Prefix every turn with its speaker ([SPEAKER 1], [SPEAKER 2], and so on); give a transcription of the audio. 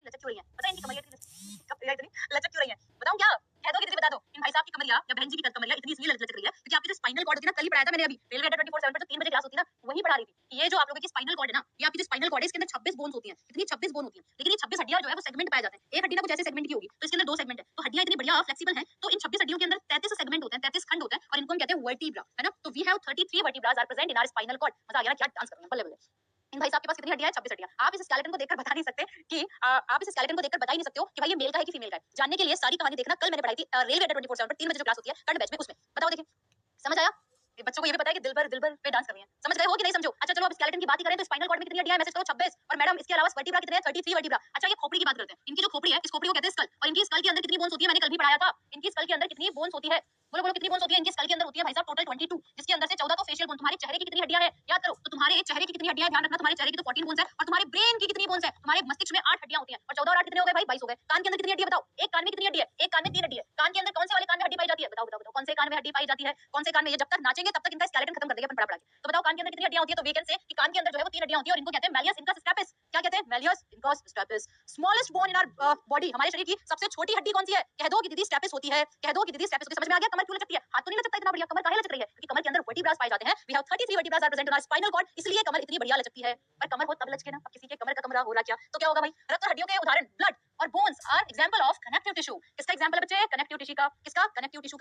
[SPEAKER 1] लचक क्यों रही है? पता है इनकी कमरिया इतनी लचक क्यों रही है? बताऊं क्या? कह दो कि बता दो इन भाई साहब की कमरिया या बहन जी की कमरिया इतनी इसलिए लचक रही है क्योंकि आपकी जो स्पाइनल कॉर्ड होती है ना, कल ही पढ़ाया था मैंने अभी रेलवे अड्डा 24/7 पर जो 3 बजे क्लास होती है ना, वही पढ़ा रही थी। ये जो आप लोगों की स्पाइनल कॉर्ड है ना, ये आपकी जो स्पाइनल कॉर्ड है इसके अंदर 26 बोन्स होती हैं। इतनी 26 बोन होती हैं, लेकिन ये 26 हड्डियां जो है वो सेगमेंट पाए जाते हैं। एक हड्डी ना कुछ ऐसे सेगमेंट की होगी, तो इसके अंदर 2 सेगमेंट है। तो हड्डियां इतनी बढ़िया फ्लेक्सिबल हैं, तो इन 26 हड्डियों के अंदर 33 सेगमेंट होते हैं, 33 खंड होते हैं और इनको हम कहते हैं वर्टिब्रा, है ना? तो we have 33 vertebras are present in our spinal cord. मजा आ गया ना? क्या डांस कर रही हैं, बल्ले बल्ले। इन भाई साहब के पास कितनी हड्डियां हैं? 26 हड्डियां। आप इस स्केलेटन को देखकर बता नहीं सकते कि आप इस स्केलेटन को देखकर बता ही नहीं सकते हो कि भाई ये मेल का है कि फीमेल का है। जानने के लिए सारी कहानी देखना, कल मैंने पढ़ाई थी रेलवे अड्डा 24/7 पर 3 बजे जो क्लास होती है कर्ण बैच में, उसमें बताओ देखिए। समझ आया? ये बच्चों को ये भी पता है कि दिलबर पे डांस कर रही हैं। समझ गए हो कि नहीं समझो? अच्छा चलो अब स्केलेटन की बात ही करें तो स्पाइनल कॉर्ड में कितनी हड्डियां हैं? मैसेज करो 26। और मैडम इसके अलावा वर्टिब्रा कितने हैं? 33 वर्टिब्रा। अच्छा ये खोपड़ी की बात करते हैं। इनकी जो खोपड़ी है, इस खोपड़ी को कहते हैं स्कल। और इनकी स्कल के अंदर कितनी बोन्स होती है? मैंने कल भी पढ़ाया था। इनकी स्कल के अंदर कितनी बोन्स होती है? बोलो बोलो कितनी बोन्स होती है? इनकी स्कल के अंदर होती है भाई साहब टोटल 22, जिसके अंदर से 14 तो फेशियल बोन। तुम्हारे चेहरे की कितनी हड्डियां हैं? याद करो। तो तुम्हारे चेहरे की कितनी हड्डियां हैं? ध्यान रखना, तुम्हारे चेहरे की तो 14 बोन्स है और तुम्हारे ब्रेन की कितनी बोन्स है? तुम्हारे मस्तिष्क में 8 हड्डियां होती हैं और 14 और 8 कितने हो गए भाई? 22 हो गए। कान के अंदर कितनी हड्डी है बताओ? एक कान में कितनी हड्डी है? एक कान में 3 हड्डी है। कान के अंदर कौन से वाले कान में हड्डी पाई जाती है? बताओ बताओ बताओ। कौन से कान में हड्डी पाई जाती है? कौन से कान में? ये जब तक नाचेंगे तब तक इनका स्केलेटन खत्म कर देंगे अपन पढ़ा पढ़ा के। तो बताओ कान के अंदर कितनी हड्डियां होती है? तो वी कैन से कि कान के अंदर जो है वो 3 हड्डियां होती है और इनको कहते हैं मैलियस इनकस स्टेपिस। क्या कहते हैं? Malleus incus stapes. Smallest bone in our body, हमारे शरीर की सबसे छोटी हड्डी कौन सी है? कह दो कि दीदी स्टेपिस होती है। कह दो कि दीदी स्टेपिस होती है। समझ में आ गया? कमर क्यों लचकती है? हाथ तो नहीं लचकता इतना बढ़िया। कमर काहे लचक रही है? क्योंकि कमर के अंदर वर्टिब्रास पाए जाते हैं। We have 33 vertebras are present in our spinal cord, इसलिए कमर इतनी बढ़िया लचकती है। पर कमर हो तब लचके ना, अब किसी के कमर का कमरा हो रहा क्या तो क्या होगा भाई? रक्त और हड्डियों के उदाहरण ब्लड और bones are example of connective tissue. किसका एग्जांपल है बच्चे? कनेक्टिव टिश्यू का। किसका? कनेक्टिव टिश्यू का।